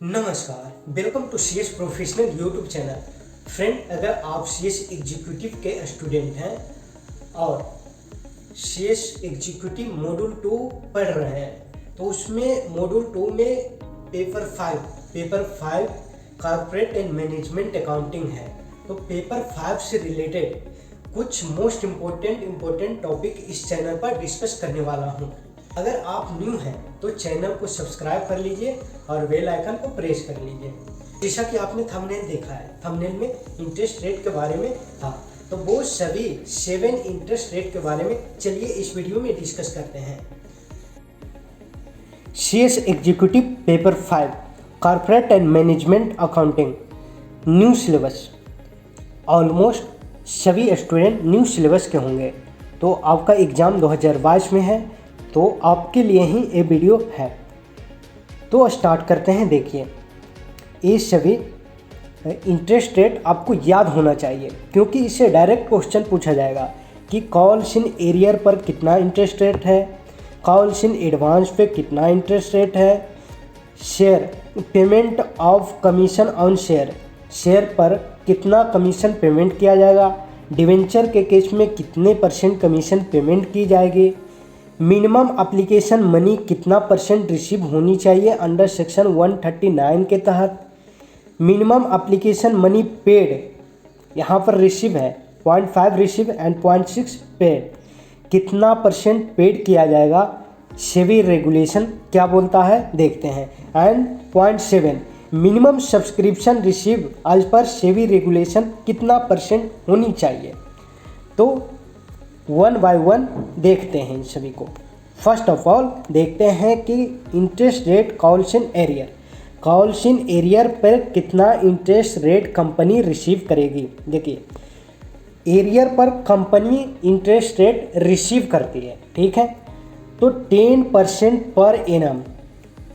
नमस्कार, welcome to CS professional YouTube channel. Friend, अगर आप सीएस एग्जीक्यूटिव के स्टूडेंट हैं और सीएस एग्जीक्यूटिव मॉड्यूल 2 पढ़ रहे हैं तो उसमें मॉड्यूल 2 में paper 5 corporate and management accounting है। तो पेपर 5 से रिलेटेड कुछ मोस्ट इम्पोर्टेंट टॉपिक इस चैनल पर डिस्कस करने वाला हूँ। अगर आप न्यू हैं तो चैनल को सब्सक्राइब कर लीजिए और बेल आइकन को प्रेस कर लीजिए। जैसा कि आपने थंबनेल देखा है, थंबनेल में इंटरेस्ट रेट के बारे में था, तो वो सभी 7 इंटरेस्ट रेट के बारे में चलिए इस वीडियो में डिस्कस करते हैं। CS executive paper 5 corporate and management accounting new syllabus. Almost सभी स्टूडेंट न्यू सिलेबस के होंगे, तो आपका एग्ज़ाम 2022 में है, तो आपके लिए ही ये वीडियो है। तो स्टार्ट करते हैं। देखिए, ये सभी इंटरेस्ट रेट आपको याद होना चाहिए, क्योंकि इससे डायरेक्ट क्वेश्चन पूछा जाएगा कि कॉल्स इन एरियर पर कितना इंटरेस्ट रेट है, कॉल्स इन एडवांस पे कितना इंटरेस्ट रेट है, share payment of commission on share पर कितना कमीशन पेमेंट किया जाएगा, डिवेंचर के केस में कितने % कमीशन पेमेंट की जाएगी, मिनिमम एप्लीकेशन मनी कितना % रिसीव होनी चाहिए अंडर सेक्शन 139 के तहत, मिनिमम एप्लीकेशन मनी पेड यहाँ पर रिसीव है 0.5 रिसीव एंड 0.6 पेड, कितना % पेड किया जाएगा, सेबी रेगुलेशन क्या बोलता है देखते हैं, and 0.7 minimum subscription receive as per SEBI regulation कितना % होनी चाहिए। तो 1 बाय 1 देखते हैं इन सभी को। फर्स्ट ऑफ ऑल देखते हैं कि interest rate calls in arrear पर कितना इंटरेस्ट रेट कंपनी रिसीव करेगी। देखिए, एरियर पर कंपनी इंटरेस्ट रेट रिसीव करती है, ठीक है, तो 10% पर एनम,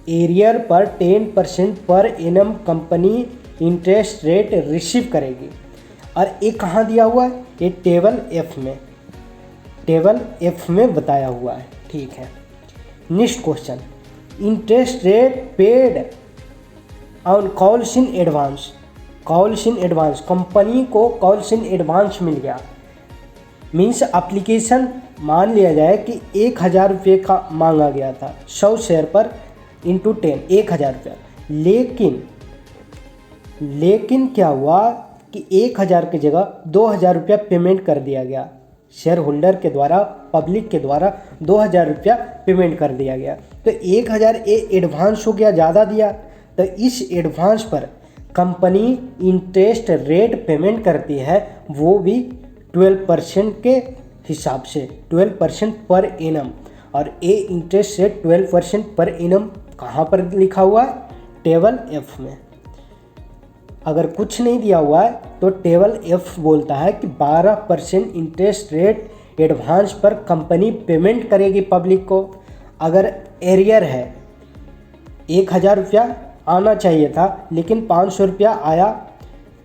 एरियर पर 10% per annum company interest rate receive करेगी। और ये कहाँ दिया हुआ है? ये टेबल एफ में बताया हुआ है, ठीक है। Next question, interest rate paid on calls in advance. Company को कॉल्स इन एडवांस मिल गया, मीन्स एप्लीकेशन मान लिया जाए कि 1000 रुपये का मांगा गया था 100 शेयर पर इंटू 10 1000 रुपया, लेकिन क्या हुआ कि 1000 की जगह 2000 रुपया पेमेंट कर दिया गया, शेयर होल्डर के द्वारा, पब्लिक के द्वारा 2000 रुपया पेमेंट कर दिया गया। तो 1000 एडवांस हो गया, ज़्यादा दिया, तो इस एडवांस पर कंपनी इंटरेस्ट रेट पेमेंट करती है, वो भी 12% के हिसाब से, 12% पर एनम। और ये इंटरेस्ट रेट 12% पर एनम कहाँ पर लिखा हुआ है? टेबल एफ में। अगर कुछ नहीं दिया हुआ है तो टेबल एफ बोलता है कि 12% इंटरेस्ट रेट एडवांस पर कंपनी पेमेंट करेगी पब्लिक को। अगर एरियर है, 1000 रुपया आना चाहिए था लेकिन 500 रुपया आया,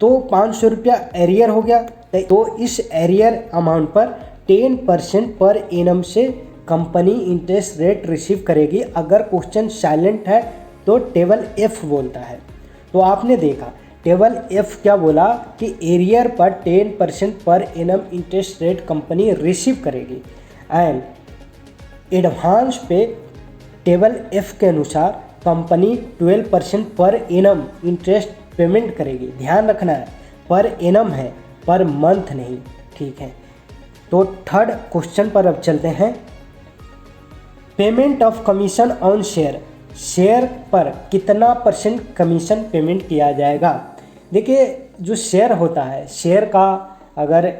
तो 500 रुपया एरियर हो गया, तो इस एरियर अमाउंट पर 10% पर एनम से कंपनी इंटरेस्ट रेट रिसीव करेगी। अगर क्वेश्चन साइलेंट है तो टेबल एफ बोलता है। तो आपने देखा टेबल एफ क्या बोला कि एरियर पर 10% per annum interest rate company receive करेगी, एंड एडवांस पे टेबल एफ के अनुसार company 12% per annum interest payment करेगी। ध्यान रखना है, पर एनम है, पर मंथ नहीं, ठीक है। तो थर्ड क्वेश्चन पर अब चलते हैं। Payment of commission on share पर कितना % कमीशन पेमेंट किया जाएगा। देखिए, जो शेयर होता है, शेयर का अगर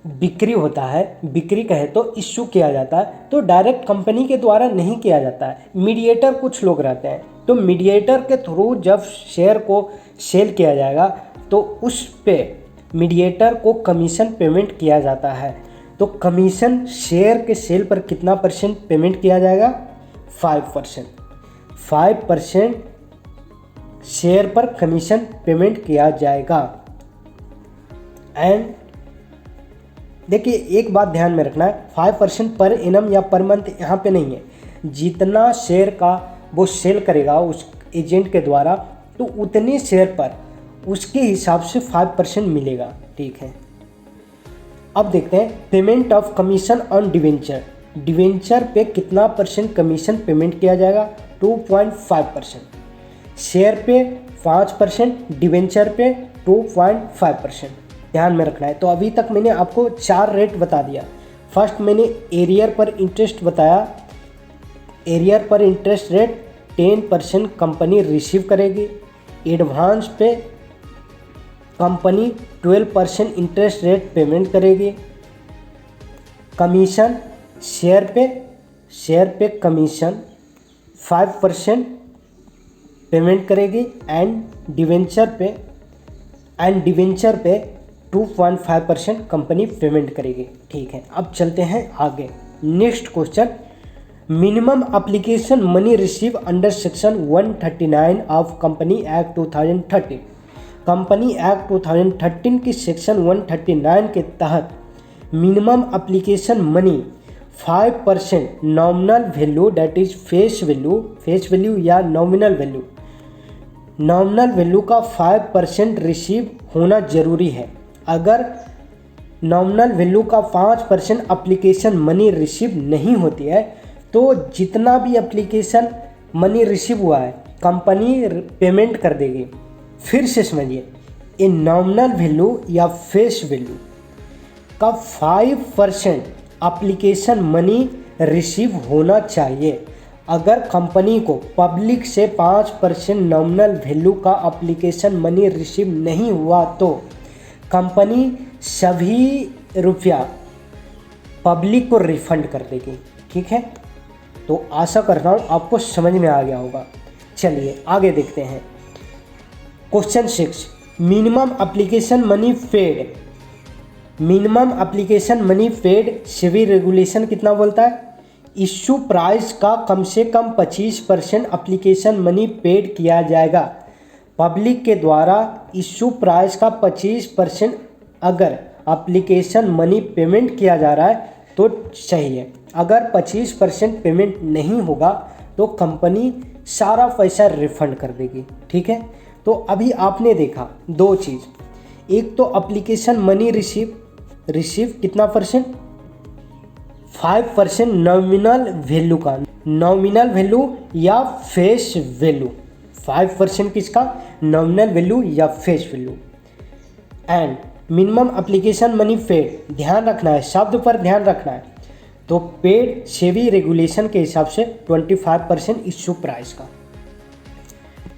बिक्री होता है, बिक्री कहे तो इश्यू किया जाता है, तो डायरेक्ट कंपनी के द्वारा नहीं किया जाता है, मीडिएटर कुछ लोग रहते हैं, तो मीडिएटर के थ्रू जब शेयर को सेल किया जाएगा तो उस पे मीडिएटर को कमीशन पेमेंट किया जाता है। तो कमीशन शेयर के सेल पर कितना % पेमेंट किया जाएगा? 5% शेयर पर कमीशन पेमेंट किया जाएगा। एंड देखिए, एक बात ध्यान में रखना है, 5% पर एनम या पर मंथ यहाँ पे नहीं है, जितना शेयर का वो सेल करेगा एजेंट के द्वारा तो उतने शेयर पर उसके हिसाब से 5% मिलेगा। ठीक है, अब देखते हैं payment of commission on debenture. Debenture पे कितना परसेंट कमीशन पेमेंट किया जाएगा? 2.5%। शेयर पे 5%, डिवेंचर पे 2.5%। ध्यान में रखना है। तो अभी तक मैंने आपको 4 रेट बता दिया। फर्स्ट मैंने एरियर पर इंटरेस्ट बताया। एरियर पर इंटरेस्ट रेट 10% कंपनी रिसीव करेगी। एडवांस पे कंपनी 12% इंटरेस्ट रेट पेमेंट करेगी। कमीशन शेयर पे कमीशन 5% पेमेंट करेगी एंड डिवेंचर पे 2.5% कंपनी पेमेंट करेगी। ठीक है, अब चलते हैं आगे। Next question, minimum application money receive under section 139 of company act 2013। Company act 2013 की सेक्शन 139 के तहत minimum application money 5% nominal value, that is face value या नॉमिनल वैल्यू का 5% रिसीव होना जरूरी है। अगर नॉमिनल वैल्यू का 5% एप्लीकेशन मनी रिसीव नहीं होती है तो जितना भी एप्लीकेशन मनी रिसीव हुआ है कंपनी पेमेंट कर देगी। फिर से समझिए, ए नॉमिनल वैल्यू या फेस वैल्यू का 5% एप्लीकेशन मनी रिसीव होना चाहिए। अगर कंपनी को पब्लिक से 5% नॉमिनल वैल्यू का एप्लीकेशन मनी रिसीव नहीं हुआ तो कंपनी सभी रुपया पब्लिक को रिफंड कर देगी। ठीक है, तो आशा करता हूँ आपको समझ में आ गया होगा। चलिए आगे देखते हैं। Question 6, minimum application money paid SEBI regulation कितना बोलता है? इश्यू प्राइस का कम से कम 25% एप्लीकेशन मनी पेड किया जाएगा। पब्लिक के द्वारा इश्यू प्राइस का 25% अगर एप्लीकेशन मनी पेमेंट किया जा रहा है तो सही है। अगर 25% पेमेंट नहीं होगा तो कंपनी सारा पैसा रिफंड कर देगी। ठीक है, तो अभी आपने देखा 2 चीज़, एक तो एप्लीकेशन मनी रिसीव कितना परसेंट? 5% नॉमिनल वैल्यू या फेस वैल्यू। 5% किसका? नॉमिनल वैल्यू या face value. And minimum application money paid, ध्यान रखना है, शब्द पर ध्यान रखना है। तो पेड सेबी रेगुलेशन के हिसाब से 25% इश्यू प्राइस का।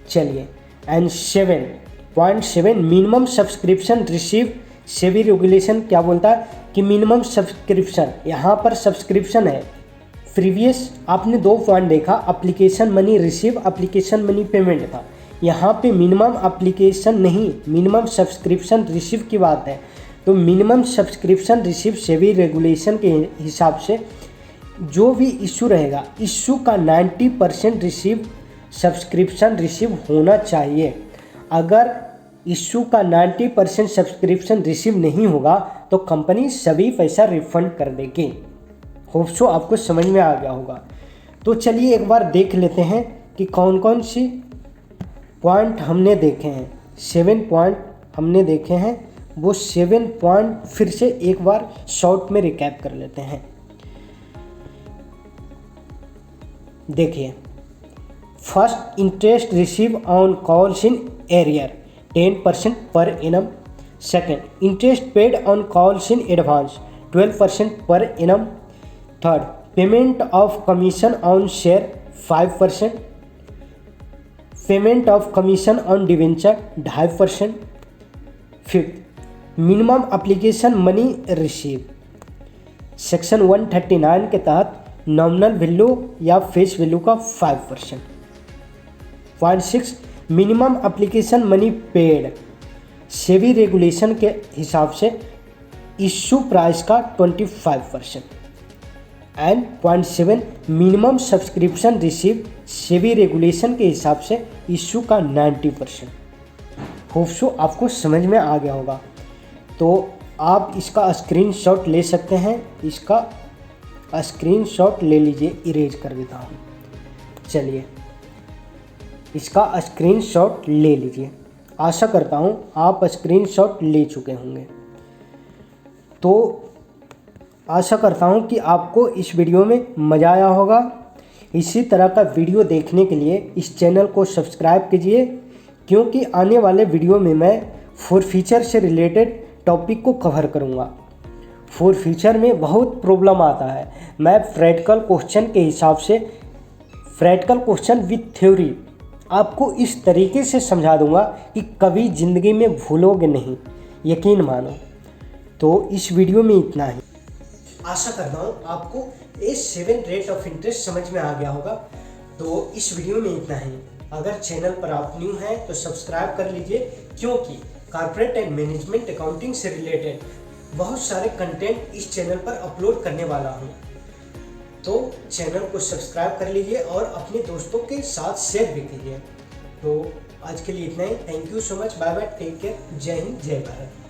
चलिए, and 7.7 minimum subscription receive SEBI regulation क्या बोलता है कि मिनिमम सब्सक्रिप्शन, यहाँ पर सब्सक्रिप्शन है। प्रीवियस आपने 2 पॉइंट देखा, application money receive, application money payment था। यहाँ पे मिनिमम एप्लीकेशन नहीं, मिनिमम सब्सक्रिप्शन रिसीव की बात है। तो minimum subscription receive SEBI regulation के हिसाब से जो भी इशू रहेगा, इशू का 90% सब्सक्रिप्शन रिसीव होना चाहिए। अगर इशू का 90% सब्सक्रिप्शन रिसीव नहीं होगा तो कंपनी सभी पैसा रिफंड कर देगी। होप सो आपको समझ में आ गया होगा। तो चलिए एक बार देख लेते हैं कि कौन कौन सी पॉइंट हमने देखे हैं। 7 पॉइंट हमने देखे हैं, वो 7 पॉइंट फिर से एक बार शॉर्ट में रिकैप कर लेते हैं। देखिए, first, interest receive on calls in arrear 10% per annum. Second, interest paid on calls in advance 12% per annum. Third, payment of commission on share 5%। Payment of commission on debenture 2.5%। Fifth, minimum application money receive section 139 के तहत nominal value या face value का 5%। Point 6, minimum application money paid SEBI regulation के हिसाब से issue price का 25%। And point 7, minimum subscription receive SEBI regulation के हिसाब से इश्यू का 90%। होप सो आपको समझ में आ गया होगा। तो आप इसका स्क्रीनशॉट ले सकते हैं। इसका स्क्रीनशॉट ले लीजिए, इरेज कर देता हूँ। चलिए, इसका स्क्रीनशॉट ले लीजिए। आशा करता हूँ आप स्क्रीनशॉट ले चुके होंगे। तो आशा करता हूँ कि आपको इस वीडियो में मज़ा आया होगा। इसी तरह का वीडियो देखने के लिए इस चैनल को सब्सक्राइब कीजिए, क्योंकि आने वाले वीडियो में मैं फोर फीचर से रिलेटेड टॉपिक को कवर करूँगा। फोर फीचर में बहुत प्रॉब्लम आता है। मैं प्रैक्टिकल क्वेश्चन के हिसाब से, प्रैक्टिकल क्वेश्चन विथ थ्योरी आपको इस तरीके से समझा दूंगा कि कभी ज़िंदगी में भूलोगे नहीं, यकीन मानो। तो इस वीडियो में इतना ही। आशा करता हूँ आपको A7 रेट ऑफ इंटरेस्ट समझ में आ गया होगा। तो इस वीडियो में इतना ही। अगर चैनल पर आप न्यू हैं तो सब्सक्राइब कर लीजिए, क्योंकि कॉर्पोरेट एंड मैनेजमेंट अकाउंटिंग से रिलेटेड बहुत सारे कंटेंट इस चैनल पर अपलोड करने वाला हूँ। तो चैनल को सब्सक्राइब कर लीजिए और अपने दोस्तों के साथ शेयर भी कीजिए। तो आज के लिए इतना ही। Thank you so much. Bye bye, take care. जय हिंद, जय भारत।